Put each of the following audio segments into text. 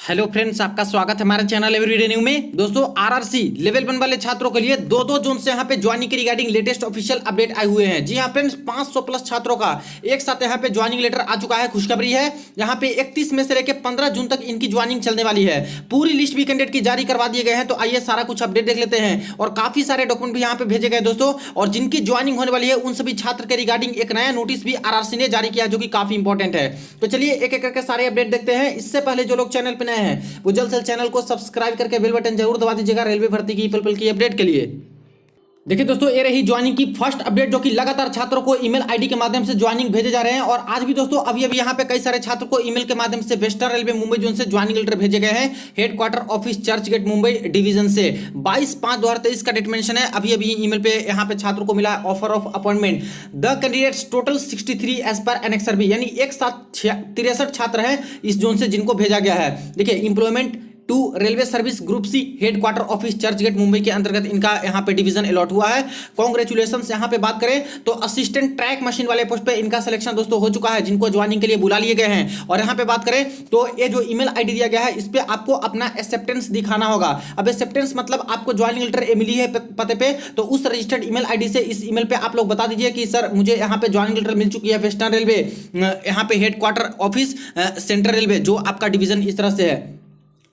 Hello friends, आपका स्वागत है हमारे चैनल एवरीडे न्यू में। दोस्तों, आरआरसी लेवल 1 वाले छात्रों के लिए दो जोन से यहाँ पे ज्वाइनिंग के रिगार्डिंग लेटेस्ट ऑफिशियल अपडेट आए हुए हैं। जी हाँ फ्रेंड्स, 500 प्लस छात्रों का एक साथ यहाँ पे ज्वाइनिंग लेटर आ चुका है। खुशखबरी है, यहाँ पे 31 में से लेकर 15 जून तक इनकी ज्वाइनिंग चलने वाली है। पूरी लिस्ट भी कैंडिडेट की जारी करवा दिए गए हैं। तो आइए सारा कुछ अपडेट देख लेते हैं। और काफी सारे डॉक्यूमेंट भी यहाँ पे भेजे गए दोस्तों, और जिनकी ज्वाइनिंग होने वाली है उन सभी छात्र के रिगार्डिंग एक नया नोटिस भी आरआरसी ने जारी किया, जो कि काफी इंपॉर्टेंट है। तो चलिए एक एक करके सारे अपडेट देखते हैं। इससे पहले जो लोग चैनल पर नए हैं वो जल्द से चैनल को सब्सक्राइब करके बेल बटन जरूर दबा दीजिएगा रेलवे भर्ती की पल पल की अपडेट के लिए। देखिए दोस्तों, ये रही ज्वाइनिंग की फर्स्ट अपडेट, जो कि लगातार छात्रों को ईमेल आईडी के माध्यम से ज्वाइनिंग भेजे जा रहे हैं। और आज भी दोस्तों अभी यहाँ पे कई सारे छात्रों को ईमेल के माध्यम से वेस्टर्न रेलवे मुंबई जोन से ज्वाइनिंग लेटर भेजे गए हैं। Headquarter office church gate Mumbai division से 22/5/2023 का डेट मेंशन है। अभी ईमेल पे यहाँ पे छात्रों को मिला offer of appointment. The candidates total 63 as per annexure B, यानी एक साथ 63 छात्र हैं इस जोन से जिनको भेजा गया है। देखिए, employment to railway service group C headquarter office church gate Mumbai के अंतर्गत इनका यहाँ पे डिवीजन अलॉट हुआ है। कांग्रेचुलेशन। यहाँ पे बात करें तो असिस्टेंट ट्रैक मशीन वाले पोस्ट पे इनका सिलेक्शन दोस्तों हो चुका है, जिनको ज्वाइनिंग के लिए बुला लिए गए हैं। और यहाँ पे बात करें तो ये जो ईमेल आईडी दिया गया है इस पे आपको अपना एक्सेप्टेंस दिखाना होगा। अब एक्सेप्टेंस मतलब आपको ज्वाइनिंग लेटर मिली है पते पे, तो उस रजिस्टर्ड ईमेल आईडी से इस ईमेल पे आप लोग बता दीजिए कि सर मुझे यहाँ पे ज्वाइनिंग लेटर मिल चुकी है वेस्टर्न रेलवे यहाँ पे हेडक्वार्टर ऑफिस सेंट्रल रेलवे, जो आपका डिवीजन इस तरह से है,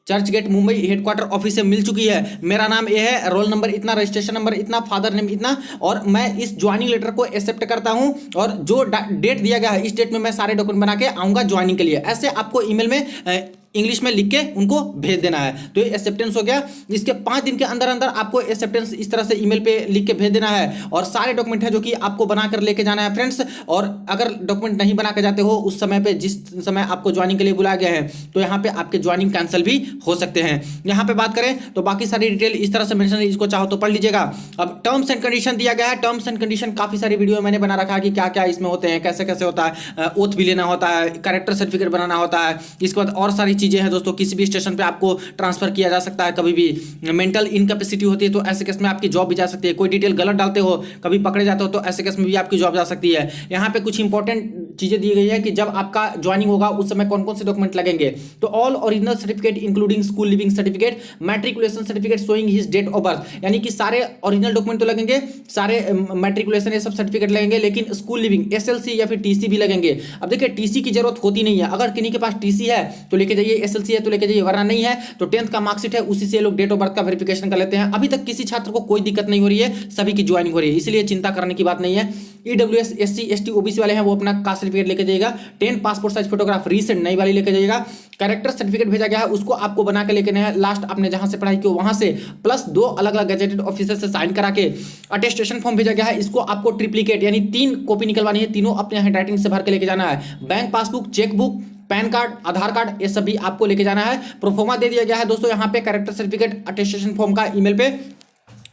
church gate Mumbai headquarter office से मिल चुकी है। मेरा नाम ये है, रोल नंबर इतना, रजिस्ट्रेशन नंबर इतना, फादर नेम इतना, और मैं इस ज्वाइनिंग लेटर को एक्सेप्ट करता हूं। और जो डेट दिया गया है इस डेट में मैं सारे डॉक्यूमेंट बना के आऊंगा ज्वाइनिंग के लिए। ऐसे आपको ईमेल में इंग्लिश में लिख के उनको भेज देना है। तो ये एक्सेप्टेंस हो गया। इसके 5 दिन के अंदर अंदर आपको एक्सेप्टेंस इस तरह से ईमेल पे लिख के भेज देना है। और सारे डॉक्यूमेंट है जो कि आपको बनाकर लेके जाना है फ्रेंड्स। और अगर डॉक्यूमेंट नहीं बना के जाते हो उस समय पे, जिस समय आपको ज्वाइनिंग के लिए बुलाया गया है, तो यहाँ पे आपके ज्वाइनिंग कैंसिल भी हो सकते हैं। यहाँ पे बात करें तो बाकी सारी डिटेल इस तरह से मेंशन है, इसको चाहो तो पढ़ लीजिएगा। अब टर्म्स एंड कंडीशन दिया गया है। टर्म्स एंड कंडीशन काफी सारी वीडियो मैंने बना रखा है कि क्या क्या इसमें होते हैं, कैसे कैसे होता है, ओथ भी लेना होता है, कैरेक्टर सर्टिफिकेट बनाना होता है। इसके बाद और सारी चीजें हैं दोस्तों। किसी भी स्टेशन पे आपको ट्रांसफर किया जा सकता है, कभी भी मेंटल इनकैपेसिटी होती है तो ऐसे केस में आपकी जॉब भी जा सकती है। कोई डिटेल गलत डालते हो, कभी पकड़े जाते हो, तो ऐसे केस में भी आपकी जॉब जा सकती है। यहाँ पे कुछ इंपॉर्टेंट चीजें दी गई है कि जब आपका ज्वाइनिंग होगा उस समय कौन कौन से डॉक्यूमेंट लगेंगे। तो all original certificate including school living certificate, matriculation certificate showing his date of birth, यानी कि सारे ओरिजिनल डॉक्यूमेंट तो लगेंगे, सारे मैट्रिकुलेशन ये सब सर्टिफिकेट लगेंगे, लेकिन स्कूल लिविंग एसएलसी या फिर टीसी भी लगेंगे। अब देखिए, टीसी की जरूरत होती नहीं है। अगर किन्हीं के पास टीसी है तो लेके जाइए, एसएलसी है तो लेके जाइए, वरना नहीं है तो 10th का मार्कशीट है उसी से लोग डेट ऑफ बर्थ का वेरिफिकेशन कर लेते हैं। अभी तक किसी छात्र को कोई दिक्कत नहीं हो रही है, सभी की ज्वाइनिंग हो रही है, इसलिए चिंता करने की बात नहीं है। ईडब्ल्यूएस एससी एसटी ओबीसी वाले हैं वो अपना कास्ट सर्टिफिकेट लेके जाइएगा। 10 पासपोर्ट साइज फोटोग्राफ रीसेंट नई वाली लेके जाइएगा। कैरेक्टर सर्टिफिकेट भेजा गया है, उसको आपको बना के लेके है, लास्ट आपने जहां से पढ़ाई की वहां से, प्लस 2 अलग अलग गैजेटेड ऑफिसर से साइन करा के। अटेस्टेशन फॉर्म भेजा गया है, इसको आपको ट्रिप्लीकेट यानी 3 कॉपी निकलवानी है, तीनों अपने हैंडराइटिंग से भर के लेके जाना है। Bank passbook, chequebook, PAN card, Aadhaar card, ये सभी आपको लेके जाना है। प्रोफोमा दे दिया गया है दोस्तों यहाँ पे कैरेक्टर सर्टिफिकेट अटेस्टेशन फॉर्म का ईमेल पे,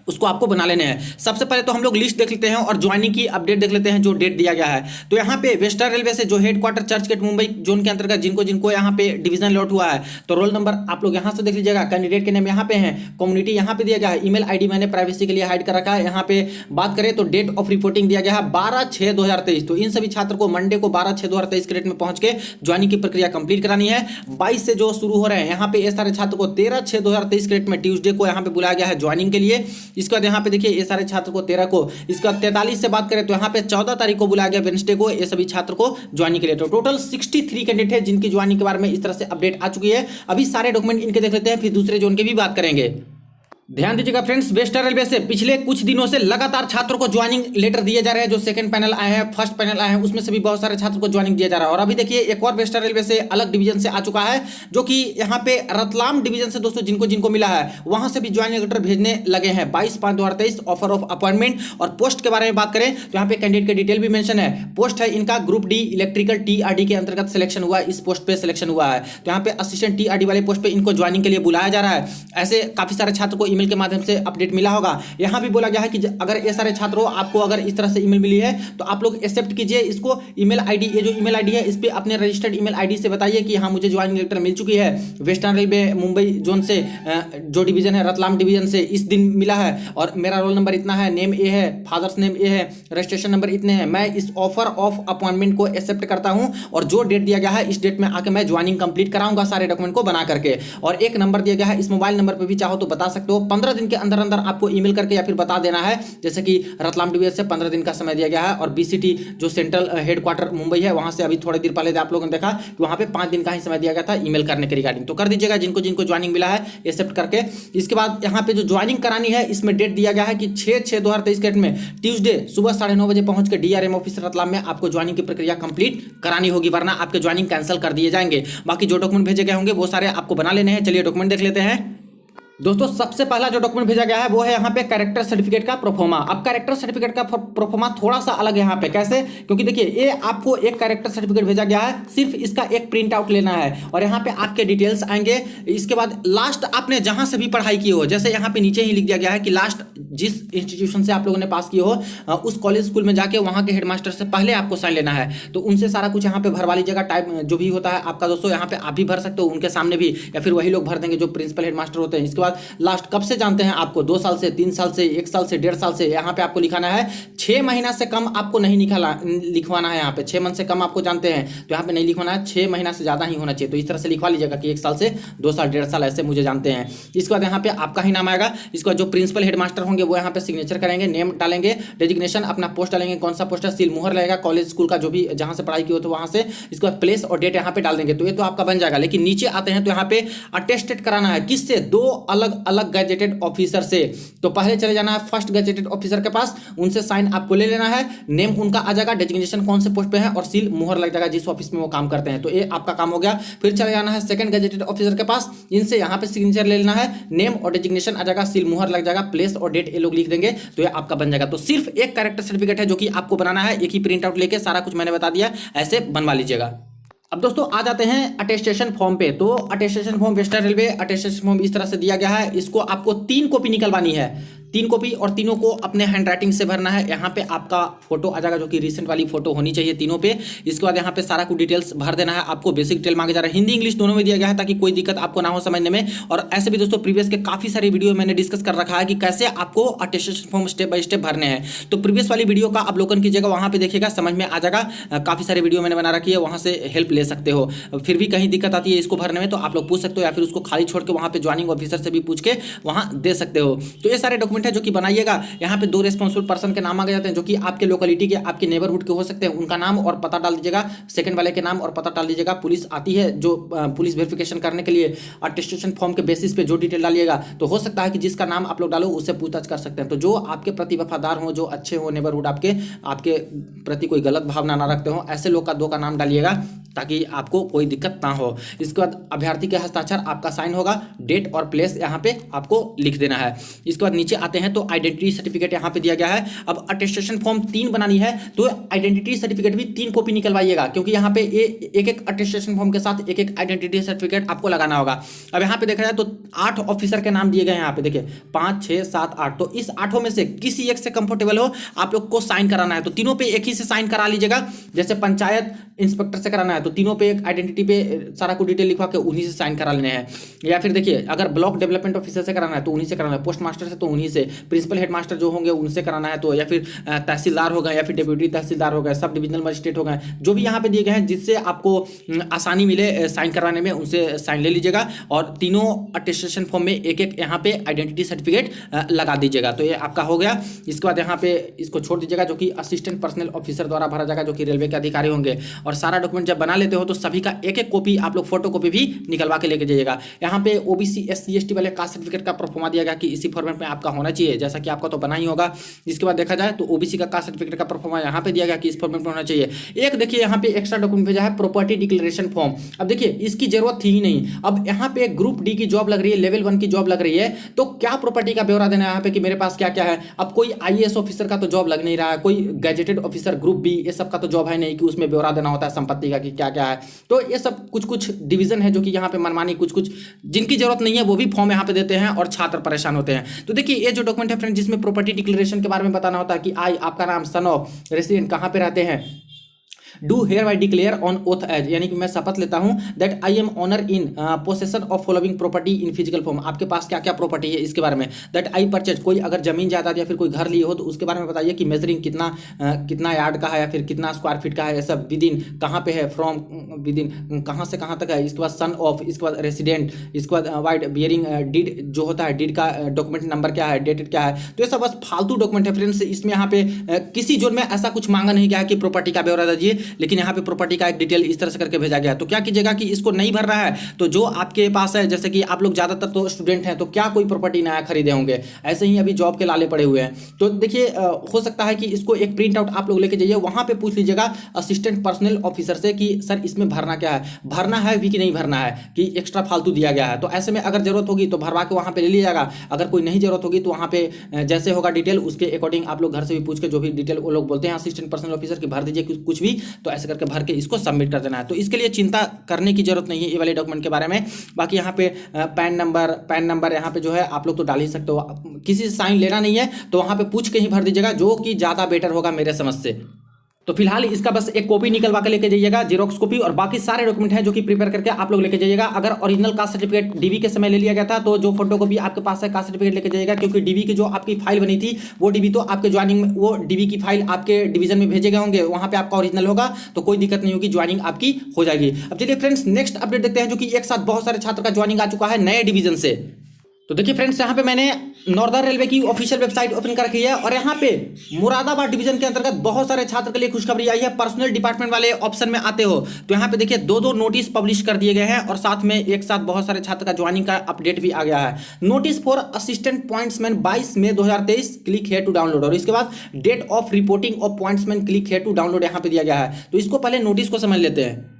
उसको आपको बना लेने हैं। सबसे पहले तो हम लोग लिस्ट देख लेते हैं और ज्वाइनिंग की अपडेट देख लेते हैं जो डेट दिया गया है। तो यहाँ पे वेस्टर्न रेलवे से जो headquarter church gate Mumbai zone के अंतर्गत जिनको जिनको यहाँ पे डिवीजन अलॉट हुआ है, तो रोल नंबर आप लोग यहाँ से देख लीजिएगा, कैंडिडेट के नेम यहाँ पे हैं, कम्युनिटी यहाँ पे दिया गया है, ईमेल आईडी मैंने प्राइवेसी के लिए हाइड कर रखा है। यहाँ पे बात करें तो डेट ऑफ रिपोर्टिंग दिया गया है 12/6/2023। तो इन सभी छात्र को मंडे को 12/6/2023 के डेट में पहुंच के ज्वाइनिंग की प्रक्रिया कंप्लीट करानी है। 22 से जो शुरू हो रहे हैं यहाँ पे ये सारे छात्र को 13/6/2023 के डेट में ट्यूसडे को यहाँ पे बुलाया गया है ज्वाइनिंग के लिए। इसके बाद यहाँ पे देखिए ये सारे छात्र को 13 को, इसका 43 से बात करें तो यहाँ पे 14 तारीख को बुलाया गया वेडनेसडे को ये सभी छात्र को ज्वाइनिंग के लिए। तो टोटल 63 कैंडिडेट है जिनकी ज्वाइनिंग के बारे में इस तरह से अपडेट आ चुकी है। अभी सारे डॉक्यूमेंट इनके देख लेते हैं, फिर दूसरे जोन की भी बात करेंगे। ध्यान दीजिएगा फ्रेंड्स, वेस्टर्न रेलवे से पिछले कुछ दिनों से लगातार छात्रों को ज्वाइनिंग लेटर दिए जा रहे हैं। जो सेकंड पैनल आए हैं, फर्स्ट पैनल आए हैं, उसमें से भी बहुत सारे छात्रों को ज्वाइनिंग दिया जा रहा है। और अभी देखिए एक और वेस्टर्न रेलवे से अलग डिवीजन से आ चुका है, जो कि यहाँ पे रतलाम डिवीजन से दोस्तों जिनको जिनको मिला है वहां से भी ज्वाइनिंग लेटर भेजने लगे हैं। 22/5/2023 ऑफर ऑफ अपॉइंटमेंट। और पोस्ट के बारे में बात करें तो यहाँ पे कैंडिडेट के डिटेल भी मेंशन है। पोस्ट है इनका ग्रुप डी इलेक्ट्रिकल टीआरडी के अंतर्गत सिलेक्शन हुआ है, इस पोस्ट पे सिलेक्शन हुआ है। तो यहाँ पे असिस्टेंट टीआरडी वाले पोस्ट पे इनको ज्वाइनिंग के लिए बुलाया जा रहा है। ऐसे काफी सारे छात्र को ईमेल ईमेल के माध्यम से अपडेट मिला होगा। यहाँ भी बोला गया है कि अगर ये सारे छात्रों आपको अगर इस तरह से ईमेल मिली है तो आप लोग एक्सेप्ट कीजिए इसको। ईमेल आईडी, ये जो ईमेल आईडी है इस पे अपने रजिस्टर्ड ईमेल आईडी से बताइए कि हाँ मुझे ज्वाइनिंग लेटर मिल चुकी है वेस्टर्न रेलवे मुंबई जोन से, जो डिवीजन है रतलाम डिवीजन से, इस दिन मिला है और मेरा रोल नंबर इतना है, नेम ए है, फादर्स नेम ए है, रजिस्ट्रेशन नंबर इतने हैं, मैं इस ऑफर ऑफ अपॉइंटमेंट को एक्सेप्ट करता हूं और जो डेट दिया गया है इस डेट में आके मैं ज्वाइनिंग कंप्लीट कराऊंगा सारे डॉक्यूमेंट को बना करके। और एक नंबर दिया गया है, इस मोबाइल नंबर पर भी चाहो तो बता सकते हो। 15 दिन के अंदर अंदर आपको ईमेल करके या फिर बता देना है, जैसे कि रतलाम डिवीजन से 15 दिन का समय दिया गया है और बीसीटी जो सेंट्रल हेडक्वार्टर मुंबई है वहां से अभी थोड़ी देर पहले आप लोगों ने देखा कि वहां पे 5 दिन का ही समय दिया गया था ईमेल करने के रिगार्डिंग। तो कर दीजिएगा जिनको जिनको ज्वाइनिंग मिला है एक्सेप्ट करके। इसके बाद यहाँ पे जो ज्वाइनिंग करानी है इसमें डेट दिया गया है कि 6/6/2023 डेट में ट्यूसडे सुबह 9:30 बजे पहुंच के डीआरएम ऑफिस रतलाम में आपको ज्वाइनिंग की प्रक्रिया कंप्लीट करानी होगी, वरना आपके ज्वाइनिंग कैंसिल कर दिए जाएंगे। बाकी जो डॉक्यूमेंट भेजे गए होंगे वो सारे आपको बना लेने हैं। चलिए डॉक्यूमेंट देख लेते हैं। दोस्तों सबसे पहला जो डॉक्यूमेंट भेजा गया है वो है यहाँ पे कैरेक्टर सर्टिफिकेट का प्रोफोमा। अब कैरेक्टर सर्टिफिकेट का प्रोफोमा थोड़ा सा अलग है यहाँ पे, कैसे? क्योंकि देखिए ये आपको एक कैरेक्टर सर्टिफिकेट भेजा गया है, सिर्फ इसका एक प्रिंट आउट लेना है और यहाँ पे आपके डिटेल्स आएंगे। इसके बाद लास्ट आपने जहां से भी पढ़ाई की हो, जैसे यहाँ पे नीचे ही लिख दिया गया है कि लास्ट जिस इंस्टीट्यूशन से आप लोगों ने पास की हो उस कॉलेज स्कूल में जाके वहां के हेडमास्टर से पहले आपको साइन लेना है। तो उनसे सारा कुछ यहाँ पे भरवा लीजिएगा। टाइप जो भी होता है आपका दोस्तों यहाँ पे आप भी भर सकते हो उनके सामने भी, या फिर वही लोग भर देंगे जो प्रिंसिपल हेडमास्टर होते हैं। इसके बाद लास्ट कब से जानते हैं आपको, 2 साल से, 3 साल से, 1 साल से, 1.5 साल से, यहाँ पे आपको लिखाना है। 6 महीना से कम आपको नहीं लिखवाना है। यहाँ पे 6 मंथ से कम आपको जानते हैं तो यहाँ पे नहीं लिखवाना है, 6 महीना से ज्यादा ही होना चाहिए। तो इस तरह से लिखवा लीजिएगा कि 1 साल से, 2 साल, 1.5 साल ऐसे मुझे जानते हैं। इसके बाद यहाँ पे आपका ही नाम आएगा। इसके बाद जो प्रिंसिपल हेडमास्टर होंगे वो यहाँ पे सिग्नेचर करेंगे, नेम डालेंगे, डेजिग्नेशन अपना पोस्ट डालेंगे, कौन सा पोस्ट है, सील मुहर लगेगा कॉलेज स्कूल का जो भी जहां से पढ़ाई की हो तो वहां से। इसके बाद प्लेस और डेट यहाँ पे डाल देंगे तो ये तो आपका बन जाएगा। लेकिन नीचे आते हैं तो यहाँ पे अटेस्टेड कराना है, किससे? 2 अलग अलग गैजेटेड ऑफिसर से। तो पहले चले जाना है फर्स्ट गैजेटेड ऑफिसर के पास, उनसे साइन आपको ले लेना है, नेम उनका आ जाएगा, डेजिग्नेशन कौन से पोस्ट पे है और सील मुहर लग जाएगा जिस ऑफिस में वो काम करते हैं। तो ये आपका काम हो गया। फिर चले जाना है सेकंड गैजेटेड ऑफिसर के पास, इनसे यहाँ पे सिग्नेचर ले लेना है, नेम और डेजिग्नेशन आ जाएगा, सील मुहर लग जाएगा, प्लेस और डेट ये लोग लिख देंगे तो ये आपका बन जाएगा। तो सिर्फ एक कैरेक्टर सर्टिफिकेट है जो कि आपको बनाना है, एक ही प्रिंट आउट लेके, सारा कुछ मैंने बता दिया, ऐसे बनवा लीजिएगा। अब दोस्तों आ जाते हैं अटेस्टेशन फॉर्म पे। तो attestation form western railway attestation form इस तरह से दिया गया है। इसको आपको 3 कॉपी निकलवानी है, 3 कॉपी, और तीनों को अपने हैंड राइटिंग से भरना है। यहाँ पे आपका फोटो आ जाएगा जो कि रिसेंट वाली फोटो होनी चाहिए तीनों पे। इसके बाद यहाँ पे सारा कुछ डिटेल्स भर देना है। आपको बेसिक डिटेल मांगे जा रहा है, हिंदी इंग्लिश दोनों में दिया गया है ताकि कोई दिक्कत आपको ना हो समझने में। और ऐसे भी दोस्तों प्रीवियस के काफी सारे वीडियो मैंने डिस्कस कर रखा है कि कैसे आपको attestation form step by step भरने हैं। तो प्रीवियस वाली वीडियो का अवलोकन कीजिएगा, वहां पे देखिएगा, समझ में आ जाएगा। काफी सारे वीडियो मैंने बना रखी है, वहां से हेल्प ले सकते हो। फिर भी कहीं दिक्कत आती है इसको भरने में तो आप लोग पूछ सकते हो, या फिर उसको खाली छोड़ के वहां पे ज्वाइनिंग ऑफिसर से भी पूछ के वहां दे सकते हो। तो ये सारे डॉक्यूमेंट है जो कि बनाइएगा। यहाँ पे 2 रेस्पॉन्सिबल पर्सन के नाम आ जाते हैं जो कि आपके लोकेलिटी के, आपके नेबरहुड के हो सकते हैं, उनका नाम और पता डाल दीजिएगा। सेकंड वाले के नाम और पता डाल दीजिएगा। पुलिस आती है जो पुलिस वेरिफिकेशन करने के लिए, अटेस्टेशन फॉर्म के बेसिस पे जो डिटेल डालिएगा तो हो सकता है कि जिसका नाम आप लोग डालो उससे पूछताछ कर सकते हैं। तो जो आपके प्रति वफादार हो, जो अच्छे हो, नेबरहुड आपके प्रति कोई गलत भावना ना रखते हो, ऐसे लोग का 2 का नाम डालिएगा ताकि आपको कोई दिक्कत ना हो। इसके बाद अभ्यर्थी के हस्ताक्षर, आपका साइन होगा, डेट और प्लेस यहाँ पे आपको लिख देना है। इसके बाद नीचे आते हैं तो आइडेंटिटी सर्टिफिकेट यहाँ पे दिया गया है। अब अटेस्टेशन फॉर्म 3 बनानी है तो आइडेंटिटी सर्टिफिकेट भी 3 कॉपी निकलवाइएगा, क्योंकि यहाँ पे एक अटेस्टेशन फॉर्म के साथ एक आइडेंटिटी सर्टिफिकेट आपको लगाना होगा। अब यहाँ पे देखा जाए तो 8 ऑफिसर के नाम दिए गए हैं। यहाँ पे देखिए 5, 6, 7, 8। तो इस 8 में से किसी एक से कंफर्टेबल हो आप लोग को साइन कराना है तो तीनों पे एक ही से साइन करा लीजिएगा। जैसे पंचायत इंस्पेक्टर से कराना है तो तीनों पे एक आइडेंटिटी पे सारा कुछ डिटेल लिखवा के उन्हीं से साइन करा लेने हैं। या फिर देखिए अगर ब्लॉक डेवलपमेंट ऑफिसर से कराना है तो उन्हीं से कराना है, पोस्ट मास्टर से तो उन्हीं से, प्रिंसिपल हेडमास्टर जो होंगे उनसे कराना है तो, या फिर तहसीलदार हो गए, या फिर डेप्यूटी तहसीलदार हो गए, सब डिविजनल मजिस्ट्रेट हो गए, जो भी यहाँ पे दिए गए हैं जिससे आपको आसानी मिले साइन करवाने में, उनसे साइन ले लीजिएगा। और तीनों अटेस्टेशन फॉर्म में एक यहाँ पे आइडेंटिटी सर्टिफिकेट लगा दीजिएगा। तो ये आपका हो गया। इसके बाद यहाँ पे इसको छोड़ दीजिएगा जो कि असिस्टेंट पर्सनल ऑफिसर द्वारा भरा जाएगा, जो कि रेलवे के अधिकारी होंगे। और सारा डॉक्यूमेंट जब बना लेते हो तो सभी का एक कॉपी आप लोग फोटो कॉपी भी निकलवा के लेके जाइएगा। यहाँ पे ओबीसी SC ST वाले कास्ट सर्टिफिकेट का प्रोफार्मा दिया गया कि इसी फॉर्मेट में आपका होना होना चाहिए, जैसा कि आपका तो बना ही होगा। इसके बाद देखा जाए तो ओबीसी का कास्ट सर्टिफिकेट का परफॉर्मा यहाँ पे दिया गया कि इस फॉर्मेट में होना चाहिए। एक देखिए यहाँ पे एक्स्ट्रा डॉक्यूमेंट भेजा है, प्रॉपर्टी डिक्लेरेशन फॉर्म। अब देखिए इसकी जरूरत थी ही नहीं। अब यहाँ पे ग्रुप डी की जॉब लग रही है, लेवल 1 की जॉब लग रही है, तो क्या प्रॉपर्टी का ब्यौरा देना है यहाँ पे कि मेरे पास क्या क्या है। अब कोई आईएएस ऑफिसर का तो जॉब लग नहीं रहा है, कोई गैजेटेड ऑफिसर ग्रुप बी ये सब का तो जॉब है नहीं कि उसमें ब्यौरा देना होता है संपत्ति का कि क्या क्या है। तो ये सब कुछ कुछ डिवीजन है जो कि यहाँ पे मनमानी कुछ कुछ जिनकी जरूरत नहीं है वो भी फॉर्म यहाँ पे देते हैं और छात्र परेशान होते हैं। तो देखिए ये जो डॉक्यूमेंट है फ्रेंड, जिसमें प्रॉपर्टी डिक्लेरेशन के बारे में बताना होता है कि आई आपका नाम, सन ऑफ, रेसिडेंट कहाँ पे रहते हैं, do hereby declare on oath as, यानी कि मैं शपथ लेता हूं that I am owner in possession of following property in physical form. आपके पास क्या क्या प्रॉपर्टी है इसके बारे में। दैट आई परचेज, कोई अगर जमीन जायदाद या फिर कोई घर लिए हो तो उसके बारे में बताइए कि मेजरिंग कितना यार्ड का है या फिर कितना स्क्वायर फीट का है, ये सब विद इन कहाँ पे है, फ्रॉम विद इन कहाँ से कहाँ तक है। इसके बाद सन ऑफ, इसके बाद रेसिडेंट, इसके बाद वाइड बियरिंग डीड जो होता है, डीड का डॉक्यूमेंट नंबर क्या है, डेटेड क्या है। तो ये सब बस फालतू डॉक्यूमेंट है फ्रेंड्स। इसमें यहाँ पे किसी जोन में ऐसा कुछ मांगा नहीं गया है कि प्रॉपर्टी का ब्यौरा दीजिए, लेकिन यहाँ पे प्रॉपर्टी का एक डिटेल इस तरह से करके भेजा गया। तो क्या कीजिएगा कि इसको नहीं भर रहा है तो जो आपके पास है, जैसे कि आप लोग ज्यादातर तो स्टूडेंट हैं, तो क्या कोई प्रॉपर्टी नया खरीदे होंगे, ऐसे ही अभी जॉब के लाले पड़े हुए हैं। तो देखिए हो सकता है कि इसको एक प्रिंट आउट आप लोग लेके जाइए, वहां पे पूछ लीजिएगा असिस्टेंट पर्सनल ऑफिसर से कि सर इसमें भरना क्या है, भरना है भी कि नहीं भरना है, कि एक्स्ट्रा फालतू दिया गया है। तो ऐसे में अगर जरूरत होगी तो भरवा के वहां पे ले लीजिएगा, अगर कोई नहीं जरूरत होगी तो वहां पे जैसे होगा डिटेल उसके अकॉर्डिंग आप लोग घर से भी पूछ के जो भी डिटेल वो लोग बोलते हैं असिस्टेंट पर्सनल ऑफिसर की भर दीजिए कुछ भी, तो ऐसे करके भर के इसको सबमिट कर देना है। तो इसके लिए चिंता करने की जरूरत नहीं है ये वाले डॉक्यूमेंट के बारे में। बाकी यहाँ पे पैन नंबर यहाँ पे जो है आप लोग तो डाल ही सकते हो, किसी से साइन लेना नहीं है तो वहां पे पूछ के ही भर दीजिएगा, जो कि ज्यादा बेटर होगा मेरे समझ से। तो फिलहाल इसका बस एक कॉपी निकलवा के लेके जाइएगा, जेरोक्स कॉपी, और बाकी सारे डॉक्यूमेंट हैं जो कि प्रिपेयर करके आप लोग लेके जाइएगा। अगर ओरिजिनल कास्ट सर्टिफिकेट डीवी के समय ले लिया गया था तो जो फोटो कॉपी आपके पास है कास्ट सर्टिफिकेट लेके जाइएगा, क्योंकि डीवी की जो आपकी फाइल बनी थी वो डीवी तो आपके ज्वाइनिंग में, वो डीवी की फाइल आपके डिवीजन में भेजे गए होंगे, वहां पे आपका ओरिजिनल होगा तो कोई दिक्कत नहीं होगी, ज्वाइनिंग आपकी हो जाएगी। अब चलिए फ्रेंड्स नेक्स्ट अपडेट देखते हैं, जो कि एक साथ बहुत सारे छात्र का ज्वाइनिंग आ चुका है नए डिवीजन से। तो देखिए फ्रेंड्स यहाँ पे मैंने नॉर्दर्न रेलवे की ऑफिशियल वेबसाइट ओपन कर रखी है और यहाँ पे मुरादाबाद डिवीजन के अंतर्गत बहुत सारे छात्र के लिए खुशखबरी आई है। पर्सनल डिपार्टमेंट वाले ऑप्शन में आते हो तो यहाँ पे देखिए दो नोटिस पब्लिश कर दिए गए हैं और साथ में एक साथ बहुत सारे छात्र का ज्वाइनिंग का अपडेट भी आ गया है। Notice for assistant pointsman 22 May 2023, click here to download, और इसके बाद date of reporting of pointsman, click here to download यहाँ पे दिया गया है। तो इसको पहले नोटिस को समझ लेते हैं।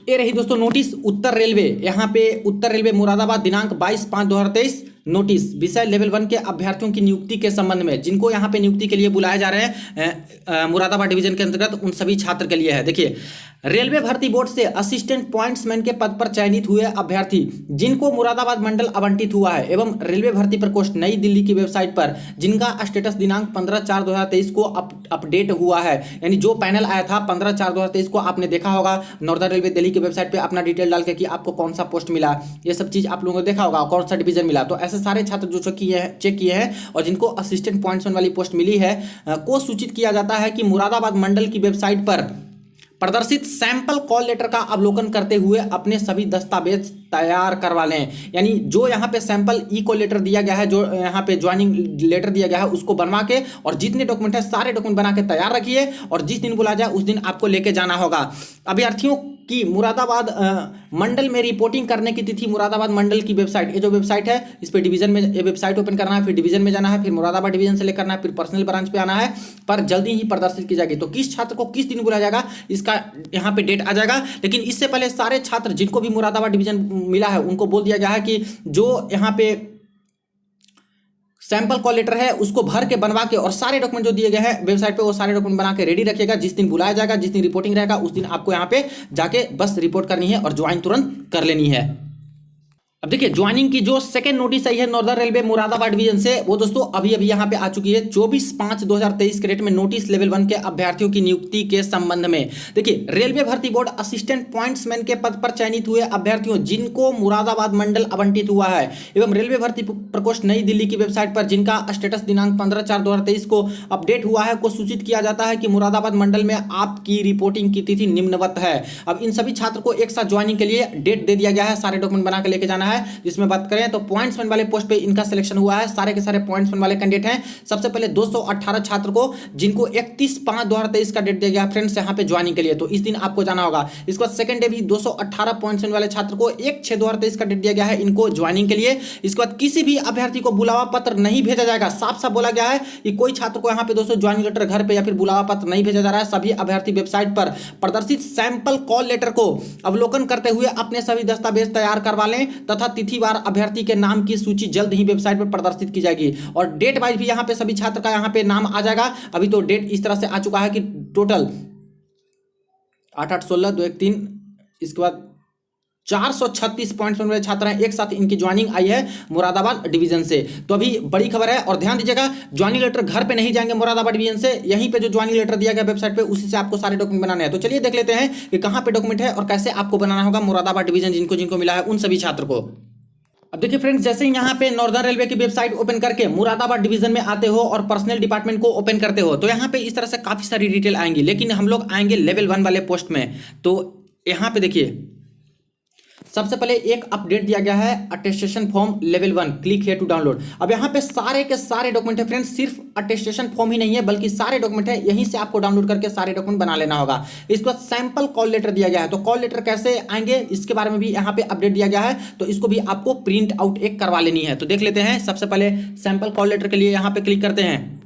ये रही दोस्तों नोटिस उत्तर रेलवे, यहाँ पे उत्तर रेलवे मुरादाबाद दिनांक 22/5/2023 नोटिस, विषय लेवल 1 के अभ्यर्थियों की नियुक्ति के संबंध में, जिनको यहाँ पे नियुक्ति के लिए बुलाए जा रहे हैं मुरादाबाद डिवीजन के अंतर्गत, उन सभी छात्र के लिए है। देखिए रेलवे भर्ती बोर्ड से असिस्टेंट पॉइंट्समैन के पद पर चयनित हुए अभ्यर्थी जिनको मुरादाबाद मंडल आवंटित हुआ है एवं रेलवे भर्ती प्रकोष्ठ नई दिल्ली की वेबसाइट पर जिनका स्टेटस दिनांक 15/4/2023 को अपडेट हुआ है, यानी जो पैनल आया था 15/4/2023 को आपने देखा होगा नॉर्दर्न रेलवे दिल्ली की वेबसाइट पे अपना डिटेल डाल के कि आपको कौन सा पोस्ट मिला, ये सब चीज आप लोगों ने देखा होगा, कौन सा डिवीजन मिला। तो ऐसे सारे छात्र जो चेक किए हैं और जिनको असिस्टेंट पॉइंट्समैन वाली पोस्ट मिली है को सूचित किया जाता है कि मुरादाबाद मंडल की वेबसाइट पर प्रदर्शित सैंपल कॉल लेटर का अवलोकन करते हुए अपने सभी दस्तावेज तैयार करवा लें। यानी जो यहाँ पे सैंपल ई कॉल लेटर दिया गया है, जो यहाँ पे ज्वाइनिंग लेटर दिया गया है, उसको बनवा के और जितने डॉक्यूमेंट है सारे डॉक्यूमेंट बना के तैयार रखिए और जिस दिन बुला जाए उस दिन आपको लेके जाना होगा। अभ्यर्थियों की मुरादाबाद मंडल में रिपोर्टिंग करने की तिथि, मुरादाबाद मंडल की वेबसाइट, ये जो वेबसाइट है इस पे डिवीजन में ये वेबसाइट ओपन करना है, फिर डिवीजन में जाना है, फिर मुरादाबाद डिवीजन से लेकर करना है, फिर पर्सनल ब्रांच पे आना है, पर जल्दी ही प्रदर्शित की जाएगी। तो किस छात्र को किस दिन बुलाया जाएगा इसका यहाँ पे डेट आ जाएगा। लेकिन इससे पहले सारे छात्र जिनको भी मुरादाबाद डिवीजन मिला है उनको बोल दिया गया है कि जो यहाँ पे सैंपल कॉल लेटर है उसको भर के बनवा के और सारे डॉक्यूमेंट जो दिए गए हैं वेबसाइट पे वो सारे डॉक्यूमेंट बना के रेडी रखिएगा। जिस दिन बुलाया जाएगा, जिस दिन रिपोर्टिंग रहेगा, उस दिन आपको यहाँ पे जाके बस रिपोर्ट करनी है और ज्वाइन तुरंत कर लेनी है। अब देखिए ज्वाइनिंग की जो सेकंड नोटिस आई है नॉर्दर्न रेलवे मुरादाबाद डिवीजन से, वो दोस्तों अभी यहाँ पे आ चुकी है 24/5/2023 के डेट में नोटिस लेवल 1 के अभ्यर्थियों की नियुक्ति के संबंध में। देखिए रेलवे भर्ती बोर्ड असिस्टेंट पॉइंट्समैन के पद पर चयनित हुए अभ्यर्थियों जिनको मुरादाबाद मंडल आवंटित हुआ है एवं रेलवे भर्ती प्रकोष्ठ नई दिल्ली की वेबसाइट पर जिनका स्टेटस दिनांक 15/4/2023 को अपडेट हुआ है को सूचित किया जाता है कि मुरादाबाद मंडल में आपकी रिपोर्टिंग की तिथि निम्नवत है। अब इन सभी छात्र को एक साथ ज्वाइनिंग के लिए डेट दे दिया गया है, सारे डॉक्यूमेंट बना के लेके जाना है है। जिसमें बात करें तो पॉइंट्समैन वाले पोस्ट पे इनका सिलेक्शन हुआ है। सारे के सारे पॉइंट्समैन वाले कैंडिडेट हैं। सबसे पहले 218 छात्र को, जिनको 31/5/2023 का डेट दिया गया फ्रेंड्स यहाँ पे ज्वाइनिंग के लिए, तो इस दिन आपको जाना होगा। इसके बाद सेकंड डे भी 218 पॉइंट्समैन वाले छात्र को 1/6/2023 का डेट दिया गया है इनको ज्वाइनिंग के लिए। इसके बाद किसी भी अभ्यर्थी को बुलावा पत्र नहीं भेजा जाएगा। साफ साफ बोला गया है कि कोई छात्र को यहाँ पे दोस्तों ज्वाइनिंग लेटर घर पे या फिर बुलावा पत्र नहीं भेजा जा रहा है। सभी अभ्यर्थी वेबसाइट पर प्रदर्शित सैंपल कॉल लेटर को अवलोकन करते हुए अपने सभी दस्तावेज तैयार करवा लें तथा तिथिवार अभ्यर्थी के नाम की सूची जल्द ही वेबसाइट पर प्रदर्शित की जाएगी। और डेट वाइज भी यहाँ पे सभी छात्र का यहाँ पे नाम आ जाएगा। अभी तो डेट इस तरह से आ चुका है कि टोटल 8/8/16/213, इसके बाद 436 पॉइंट्स वाले छात्र हैं। एक साथ इनकी ज्वाइनिंग आई है मुरादाबाद डिवीजन से। तो अभी बड़ी खबर है और ध्यान दीजिएगा, ज्वाइनिंग लेटर घर पे नहीं जाएंगे मुरादाबाद डिवीजन से, यहीं पे जो ज्वाइनिंग लेटर दिया गया वेबसाइट पे उसी से आपको सारे डॉक्यूमेंट बनाने हैं। तो चलिए देख लेते हैं कि कहां पे डॉक्यूमेंट है और कैसे आपको बनाना होगा मुरादाबाद डिवीजन जिनको जिनको मिला है उन सभी छात्र को। अब देखिए फ्रेंड्स, जैसे ही यहाँ पे नॉर्दर्न रेलवे की वेबसाइट ओपन करके मुरादाबाद डिवीजन में आते हो और पर्सनल डिपार्टमेंट को ओपन करते हो तो यहाँ पे इस तरह से काफी सारी डिटेल आएंगी, लेकिन हम लोग आएंगे लेवल 1 वाले पोस्ट में। तो यहाँ पे देखिए सबसे पहले एक अपडेट दिया गया है, attestation form level 1, click here to download. अब यहाँ पे सारे के सारे डॉक्यूमेंट है फ्रेंड्स, सिर्फ अटेस्टेशन फॉर्म ही नहीं है बल्कि सारे डॉक्यूमेंट है, यहीं से आपको डाउनलोड करके सारे डॉक्यूमेंट बना लेना होगा। इसके बाद सैंपल कॉल लेटर दिया गया है, तो कॉल लेटर कैसे आएंगे इसके बारे में भी यहाँ पे अपडेट दिया गया है, तो इसको भी आपको प्रिंट आउट एक करवा लेनी है। तो देख लेते हैं, सबसे पहले सैंपल कॉल लेटर के लिए यहाँ पे क्लिक करते हैं।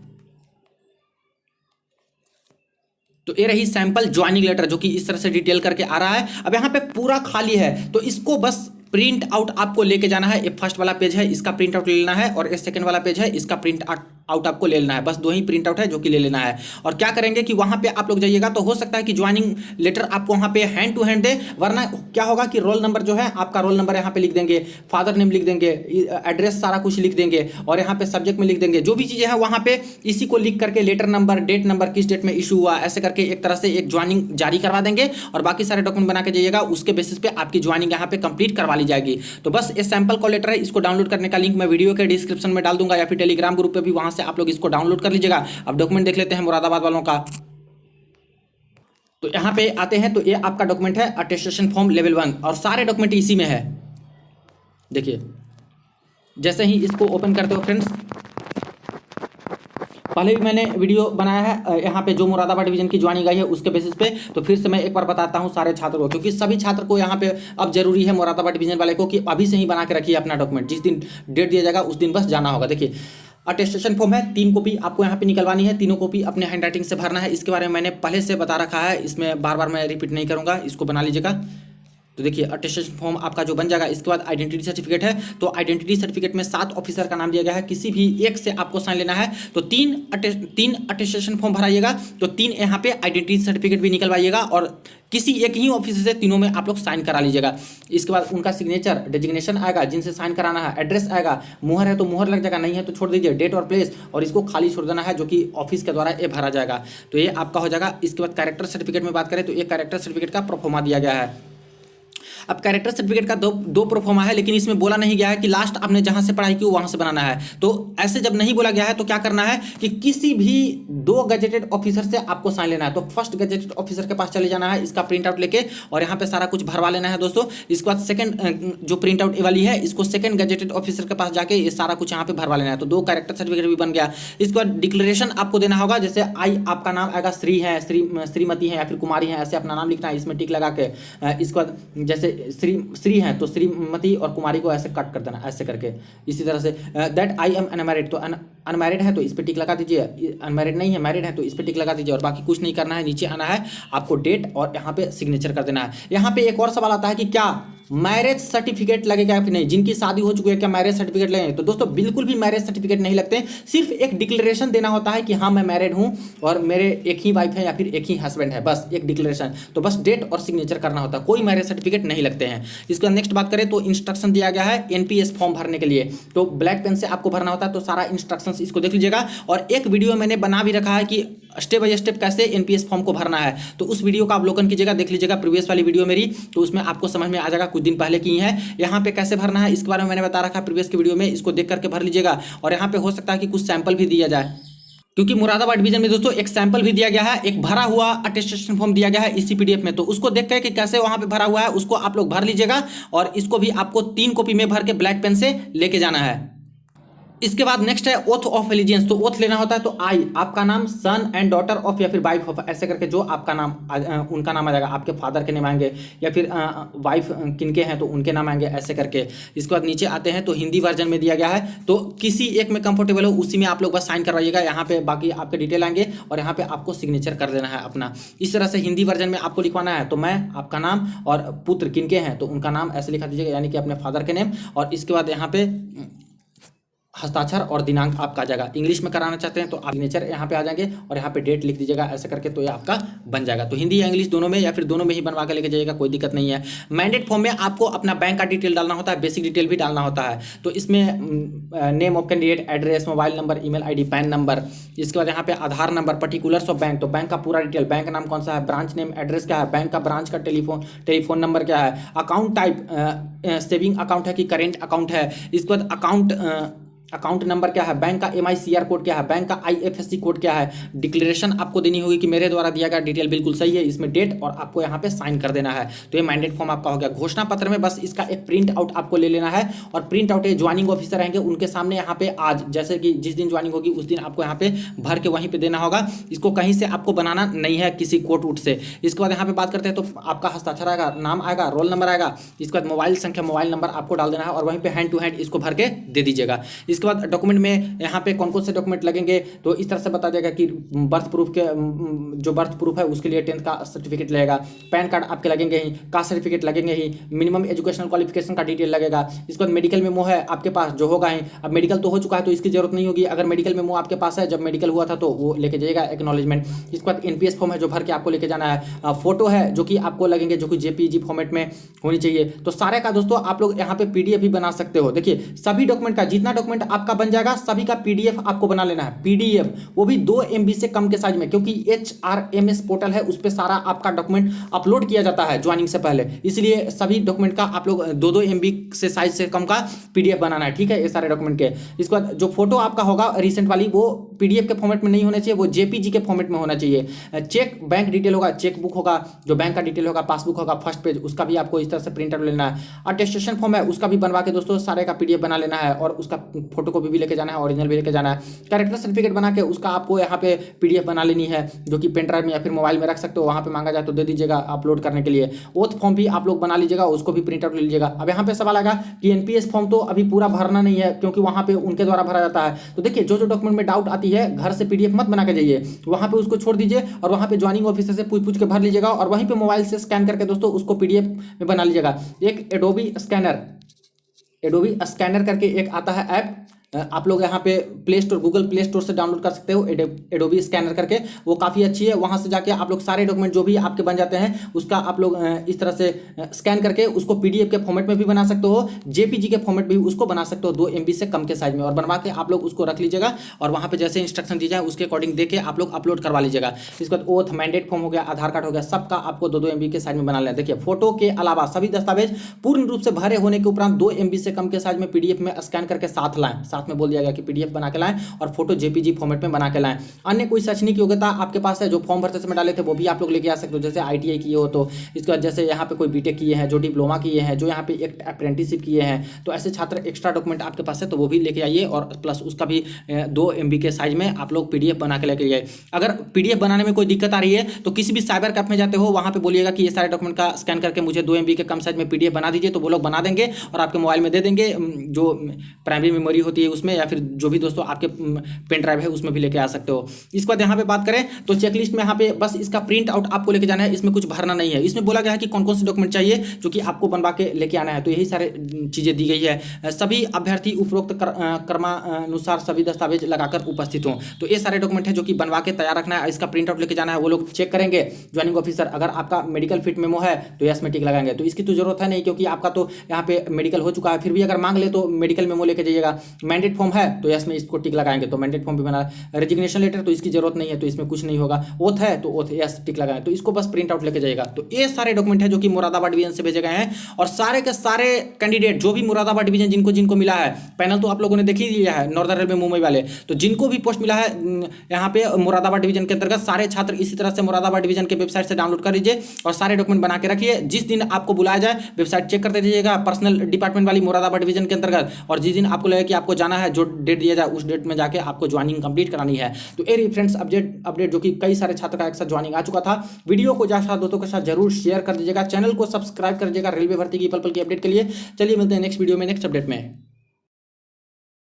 तो ये रही सैंपल ज्वाइनिंग लेटर जो कि इस तरह से डिटेल करके आ रहा है। अब यहाँ पे पूरा खाली है तो इसको बस प्रिंट आउट आपको लेके जाना है। ये फर्स्ट वाला पेज है, इसका प्रिंट आउट ले लेना है, और ये सेकंड वाला पेज है, इसका प्रिंट आउट आपको ले लेना है। बस दो ही प्रिंट आउट है जो कि ले लेना है। और क्या करेंगे कि वहां पे आप लोग जाइएगा तो हो सकता है कि ज्वाइनिंग लेटर आपको वहां पे हैंड टू हैंड दे, वरना क्या होगा कि रोल नंबर जो है आपका रोल नंबर यहाँ पे लिख देंगे, फादर नेम लिख देंगे, एड्रेस सारा कुछ लिख देंगे, और यहाँ पे सब्जेक्ट में लिख देंगे जो भी चीजें हैं वहां पे इसी को लिख करके लेटर नंबर, डेट नंबर, किस डेट में इशू हुआ, ऐसे करके एक तरह से एक ज्वाइनिंग जारी करवा देंगे और बाकी सारे डॉक्यूमेंट बना के जाइएगा। उसके बेसिस पे आपकी ज्वाइनिंग यहाँ पे कंप्लीट करवा ली जाएगी। तो बस ये सैंपल कॉल लेटर है, इसको डाउनलोड करने का लिंक मैं वीडियो के डिस्क्रिप्शन में डाल दूंगा या फिर टेलीग्राम ग्रुप पे भी, वहां से आप लोग इसको डाउनलोड कर लीजिएगा। अब डॉक्यूमेंट देख लेते हैं मुरादाबाद वालों का। तो यहां पे आते हैं तो ये आपका डॉक्यूमेंट है अटेस्टेशन फॉर्म लेवल 1 और सारे डॉक्यूमेंट इसी में है। देखिए जैसे ही इसको ओपन करते हो फ्रेंड्स, पहले भी मैंने वीडियो बनाया है यहाँ पे जो मुरादाबाद डिवीजन की ज्वाइनिंग आई है उसके बेसिस पे, तो फिर से मैं एक बार बताता हूँ सारे छात्रों को, क्योंकि सभी छात्र को यहाँ पे अब जरूरी है मुरादाबाद डिवीजन वाले को कि अभी से ही बना के रखिए अपना डॉक्यूमेंट। जिस दिन डेट दिया जाएगा उस दिन बस जाना होगा। देखिए अटेस्टेशन फॉर्म है, 3 कॉपी आपको यहाँ पे निकलवानी है, तीनों कॉपी अपने हैंड राइटिंग से भरना है। इसके बारे में मैंने पहले से बता रखा है, इसमें बार बार मैं रिपीट नहीं करूँगा, इसको बना लीजिएगा। तो देखिए अटेस्टेशन फॉर्म आपका जो बन जाएगा, इसके बाद आइडेंटिटी सर्टिफिकेट है, तो आइडेंटिटी सर्टिफिकेट में 7 ऑफिसर का नाम दिया गया है, किसी भी एक से आपको साइन लेना है। तो 3 अटेस्टेशन फॉर्म भराइएगा, तो 3 यहाँ पे आइडेंटिटी सर्टिफिकेट भी निकलवाइएगा और किसी एक ही ऑफिसर से तीनों में आप लोग साइन करा लीजिएगा। इसके बाद उनका सिग्नेचर, डेजिग्नेशन आएगा जिनसे साइन कराना है, एड्रेस आएगा, मुहर है तो मुहर लग जाएगा, नहीं है तो छोड़ दीजिए, डेट और प्लेस, और इसको खाली छोड़ देना है जो कि ऑफिस के द्वारा ये भरा जाएगा। तो ये आपका हो जाएगा। इसके बाद कैरेक्टर सर्टिफिकेट में बात करें तो ये कैरेक्टर सर्टिफिकेट का प्रोफार्मा दिया गया है। अब कैरेक्टर सर्टिफिकेट का दो प्रोफार्मा है, लेकिन इसमें बोला नहीं गया है कि लास्ट आपने जहां से पढ़ाई की वहां से बनाना है। तो ऐसे जब नहीं बोला गया है तो क्या करना है कि किसी भी 2 गजेटेड ऑफिसर से आपको साइन लेना है। तो फर्स्ट गजेटेड ऑफिसर के पास चले जाना है, इसका प्रिंट आउट लेके, और यहाँ पे सारा कुछ भरवा लेना है दोस्तों। इसके बाद सेकंड जो प्रिंट आउट वाली है, इसको सेकंड गजेटेड ऑफिसर के पास जाके ये सारा कुछ यहाँ पे भरवा लेना है। तो 2 कैरेक्टर सर्टिफिकेट भी बन गया। इसके बाद डिक्लेरेशन आपको देना होगा, जैसे आई आपका नाम आएगा, श्री है, श्रीमती है या फिर कुमारी है, ऐसे अपना नाम लिखना है, इसमें टिक लगा के। इसके बाद जैसे श्री है तो श्रीमती और कुमारी को ऐसे कट कर देना, ऐसे करके। इसी तरह say that I am unmarried, तो अनमैरिड है तो इस पे टिक लगा दीजिए, अनमैरिड नहीं है, मैरिड है तो इस पे टिक लगा दीजिए, और बाकी कुछ नहीं करना है। नीचे आना है, आपको डेट और यहाँ पे सिग्नेचर कर देना है। यहाँ पे एक और सवाल आता है कि क्या मैरिज सर्टिफिकेट लगेगा या फिर नहीं, जिनकी शादी हो चुकी है क्या मैरिज सर्टिफिकेट लगेंगे? तो दोस्तों बिल्कुल भी मैरिज सर्टिफिकेट नहीं लगते, सिर्फ एक डिक्लेरेशन देना होता है कि हाँ मैं मैरिड हूँ और मेरे एक ही वाइफ है या फिर एक ही हस्बैंड है, बस एक डिक्लेरेशन। तो बस डेट और सिग्नेचर करना होता है, कोई मैरिज सर्टिफिकेट नहीं लगते हैं। इसका नेक्स्ट बात करें तो इंस्ट्रक्शन दिया गया है एनपीएस फॉर्म भरने के लिए, तो ब्लैक पेन से आपको भरना होता है। तो सारा इंस्ट्रक्शंस इसको देख लीजिएगा, और एक वीडियो मैंने बना भी रखा है कि स्टेप बाय स्टेप कैसे एनपीएस फॉर्म को भरना है, तो उस वीडियो का अवलोकन कीजिएगा, देख लीजिएगा प्रीवियस वाली वीडियो मेरी, तो उसमें आपको समझ में आ जाएगा, कुछ दिन पहले की है। यहाँ पे कैसे भरना है इसके बारे में मैंने बता रखा है प्रीवियस की वीडियो में, इसको देख करके भर लीजिएगा। और यहाँ पे हो सकता है कि कुछ सैंपल भी दिया जाए। क्योंकि मुरादाबाद डिवीजन में दोस्तों एक सैंपल भी दिया गया है, एक भरा हुआ अटेस्टेशन फॉर्म दिया गया है इसी पीडीएफ में, तो उसको देख के कि कैसे वहां पे भरा हुआ है उसको आप लोग भर लीजिएगा और इसको भी आपको 3 कॉपी में भर के ब्लैक पेन से लेके जाना है। इसके बाद नेक्स्ट है ओथ ऑफ एलिजियंस। तो ओथ लेना होता है तो आई आपका नाम, सन एंड डॉटर ऑफ या फिर वाइफ ऑफ, ऐसे करके जो आपका नाम उनका नाम आ जाएगा, आपके फादर के नाम आएंगे या फिर वाइफ किनके हैं तो उनके नाम आएंगे ऐसे करके। इसके बाद नीचे आते हैं तो हिंदी वर्जन में दिया गया है, तो किसी एक में कंफर्टेबल हो उसी में आप लोग बस साइन करवाइएगा। यहाँ पे बाकी आपके डिटेल आएंगे और यहाँ पे आपको सिग्नेचर कर देना है अपना। इस तरह से हिंदी वर्जन में आपको लिखवाना है, तो मैं आपका नाम और पुत्र किनके हैं तो उनका नाम ऐसे लिखा दीजिएगा, यानी कि अपने फादर के नेम, और इसके बाद यहाँ पे हस्ताक्षर और दिनांक आपका आ जाएगा। इंग्लिश में कराना चाहते हैं तो आप सिग्नेचर यहाँ पे आ जाएंगे और यहाँ पे डेट लिख दीजिएगा ऐसे करके, तो ये आपका बन जाएगा। तो हिंदी या इंग्लिश दोनों में या फिर दोनों में ही बनवा के लेके जाइएगा, कोई दिक्कत नहीं है। मैंडेट फॉर्म में आपको अपना बैंक का डिटेल डालना होता है, बेसिक डिटेल भी डालना होता है। तो इसमें name of candidate, address, mobile number, email ID, pan number, इसके बाद यहाँ पे आधार नंबर, पर्टिकुलर्स ऑफ बैंक, तो बैंक का पूरा डिटेल, बैंक का नाम कौन सा है, ब्रांच नेम, एड्रेस क्या है, बैंक का ब्रांच का टेलीफोन नंबर क्या है, अकाउंट टाइप सेविंग अकाउंट है कि करेंट अकाउंट है, इसके बाद अकाउंट नंबर क्या है, बैंक का MICR कोड क्या है, बैंक का IFSC कोड क्या है, डिक्लेरेशन आपको देनी होगी कि मेरे द्वारा दिया गया डिटेल बिल्कुल सही है, इसमें डेट और आपको यहाँ पे साइन कर देना है। तो ये मैंडेट फॉर्म आपका हो गया। घोषणा पत्र में बस इसका एक प्रिंट आउट आपको ले लेना है और प्रिंट आउट ज्वाइनिंग ऑफिसर रहेंगे उनके सामने यहाँ पे आज जैसे कि जिस दिन ज्वाइनिंग होगी उस दिन आपको यहाँ पे भर के वहीं पे देना होगा। इसको कहीं से आपको बनाना नहीं है किसी कोर्ट उट से। इसके बाद यहाँ पे बात करते हैं तो आपका हस्ताक्षर आएगा, नाम आएगा, रोल नंबर आएगा, इसके बाद मोबाइल संख्या, मोबाइल नंबर आपको डाल देना है और वहीं पे हैंड टू हैंड इसको भर के दे दीजिएगा। इसके बाद डॉक्यूमेंट में यहाँ पे कौन कौन से डॉक्यूमेंट लगेंगे तो इस तरह से बता देगा कि बर्थ प्रूफ के जो बर्थ प्रूफ है उसके लिए 10th का सर्टिफिकेट लगेगा, पैन कार्ड आपके लगेंगे ही, कास्ट सर्टिफिकेट लगेंगे ही, मिनिमम एजुकेशनल क्वालिफिकेशन का डिटेल लगेगा। इसके बाद मेडिकल मेमो है आपके पास जो होगा ही, अब मेडिकल तो हो चुका है तो इसकी जरूरत नहीं होगी, अगर मेडिकल मेमो आपके पास है जब मेडिकल हुआ था तो वो लेके जाइएगा एक्नॉलेजमेंट। इसके बाद NPS फॉर्म है जो भर के आपको लेके जाना है, फोटो है जो कि आपको लगेंगे जो कि JPG फॉर्मेट में होनी चाहिए। तो सारे का दोस्तों आप लोग यहाँ पे PDF भी बना सकते हो। देखिए सभी डॉक्यूमेंट का जितना डॉक्यूमेंट आपका बन जाएगा सभी का PDF आपको बना लेना है, PDF वो भी 2 MB से कम के साइज में, क्योंकि HRMS पोर्टल है उस पर सारा आपका डॉक्यूमेंट अपलोड किया जाता है ज्वाइनिंग से पहले, इसलिए सभी डॉक्यूमेंट का आप लोग 2-2 MB से साइज से कम का PDF बनाना है, ठीक है, ये सारे डॉक्यूमेंट के। इसके बाद जो फोटो आपका होगा रिसेंट वाली वो PDF के फॉर्मेट में नहीं होना चाहिए, वो JPG के फॉर्मेट में होना चाहिए। चेक बैंक डिटेल होगा, चेक बुक होगा, जो बैंक का डिटेल होगा, पासबुक होगा फर्स्ट पेज, उसका भी आपको इस तरह से प्रिंट आउट लेना है। अटेस्टेशन फॉर्म है उसका भी बनवा के दोस्तों सारे का PDF बना लेना है और उसका फोटो कॉपी भी लेके जाना है, ओरिजिनल भी लेके जाना है। कैरेक्टर सर्टिफिकेट बना के उसका आपको यहाँ पे PDF बना लेनी है जो कि पेन ड्राइव में या फिर मोबाइल में रख सकते हो, वहाँ पे मांगा जाए तो दे दीजिएगा अपलोड करने के लिए। ओथ फॉर्म भी आप लोग बना लीजिएगा, उसको भी प्रिंट आउट ले लीजिएगा। अब यहाँ पे सवाल आएगा कि NPS फॉर्म तो अभी पूरा भरना नहीं है क्योंकि वहाँ पे उनके द्वारा भरा जाता है। तो देखिए जो डॉक्यूमेंट में डाउट आती है घर से PDF मत बना के जाइए, वहाँ पे उसको छोड़ दीजिए और वहाँ पे ज्वाइनिंग ऑफिसर से पूछ के भर लीजिएगा और वहीं पे मोबाइल से स्कैन करके दोस्तों उसको PDF में बना लीजिएगा। एक एडोबी स्कैनर करके एक आता है ऐप, आप लोग यहाँ पे play store, Google play store से डाउनलोड कर सकते हो एडोबी स्कैनर करके, वो काफ़ी अच्छी है। वहाँ से जाके आप लोग सारे डॉक्यूमेंट जो भी आपके बन जाते हैं उसका आप लोग इस तरह से स्कैन करके उसको PDF के फॉर्मेट में भी बना सकते हो, JPG के फॉर्मेट में भी उसको बना सकते हो 2 MB से कम के साइज में, और बनवा के आप लोग उसको रख लीजिएगा और वहाँ पे जैसे इंस्ट्रक्शन दी जाए उसके अकॉर्डिंग देके आप लोग अपलोड करवा लीजिएगा। इसके बाद ओथ, मैंडेट फॉर्म हो गया, आधार कार्ड हो गया, सबका आपको 2-2 MB के साइज में बना लेना। देखिए फोटो के अलावा सभी दस्तावेज पूर्ण रूप से भरे होने के उपरांत 2 MB से कम के साइज में PDF में स्कैन करके साथ लाएं। साथ में बोल दिया गया कि PDF बना के लाएं और फोटो JPG फॉर्मेट में बना के लाएं। अन्य कोई शैक्षणिक योग्यता आपके पास है जो फॉर्म भरते समय डाले थे वो भी आप लोग लेके आ सकते हो, जैसे ITI किए हो तो, इसके बाद जैसे यहाँ पे कोई BTech किए हैं, जो डिप्लोमा किए हैं, जो यहाँ पे एक अप्रेंटिसशिप किए हैं, तो ऐसे छात्र एक्स्ट्रा डॉक्यूमेंट आपके पास है तो वो भी लेके आइए और प्लस उसका भी 2 MB के साइज में आप लोग PDF बना के लेके आइए। अगर PDF बनाने में कोई दिक्कत आ रही है तो किसी भी साइबर कैफ में जाते हो वहाँ पे बोलिएगा कि ये सारे डॉक्यूमेंट का स्कैन करके मुझे 2 MB के कम साइज में PDF बना दीजिए, तो वो लोग बना देंगे और आपके मोबाइल में दे देंगे, जो प्राइमरी मेमोरी होती है उसमें, या फिर जो भी दोस्तों आपके पेन ड्राइव है उसमें भी लेके आ सकते हो। इसके बाद यहाँ पे बात करें तो चेकलिस्ट में यहाँ पे बस इसका प्रिंट आउट आपको लेके जाना है, इसमें कुछ भरना नहीं है। इसमें बोला गया है कि कौन कौन से डॉक्यूमेंट चाहिए जो कि आपको बनवा के लेके आना है, तो यही सारे चीजें दी गई है। सभी अभ्यर्थी उपरोक्त क्रमानुसार सभी दस्तावेज लगाकर उपस्थित हों, तो ये सारे डॉक्यूमेंट है जो कि बनवा के तैयार रखना है, इसका प्रिंट आउट लेके जाना है। वो लोग चेक करेंगे ज्वाइनिंग ऑफिसर, अगर आपका मेडिकल फिट मेमो है तो यस में टिक लगाएंगे, तो इसकी तो जरूरत है नहीं क्योंकि आपका तो यहाँ पे मेडिकल हो चुका है, फिर भी अगर मांग ले तो मेडिकल मेमो लेके जाइएगा। मैंडेट फॉर्म है तो यस में इसको टिक लगाएंगे तो मैंडेट फॉर्म भी बना। रेजिग्नेशन लेटर तो इसकी जरूरत नहीं है तो इसमें कुछ नहीं होगा। ओथ है तो ओथ यस टिक लगाएं तो इसको बस प्रिंट आउट लेके जाएगा। तो ये सारे डॉक्यूमेंट है जो कि मुरादाबाद डिवीजन से भेजे गए हैं और सारे के सारे कैंडिडेट जो भी मुरादाबाद डिवीजन जिनको जिनको मिला है, पैनल तो आप लोगों ने देख ही लिया है नॉर्दर्न रेलवे मुंबई वाले, तो जिनको भी पोस्ट मिला है यहाँ पे मुरादाबाद डिवीजन के अंतर्गत सारे छात्र इसी तरह से मुरादाबाद डिवीजन के वेबसाइट से डाउनलोड कर लीजिए और सारे डॉक्यूमेंट बना के रखिए। जिस दिन आपको बुलाया जाए वेबसाइट चेक करते रहिएगा पर्सनल डिपार्टमेंट वाली मुरादाबाद डिवीजन के अंतर्गत, और जिस दिन आपको लगे कि आपको जाना है जो डेट दिया जाए उस डेट में जाके आपको ज्वाइनिंग कंप्लीट करानी है। तो ये फ्रेंड्स अपडेट जो कि कई सारे छात्र का एक साथ ज्वाइनिंग आ चुका था। वीडियो को ज्यादा दोस्तों के साथ जरूर शेयर कर दीजिएगा, चैनल को सब्सक्राइब कर दीजिएगा रेलवे भर्ती की पल पल की अपडेट के लिए। चलिए मिलते हैं नेक्स्ट वीडियो में नेक्स्ट अपडेट में।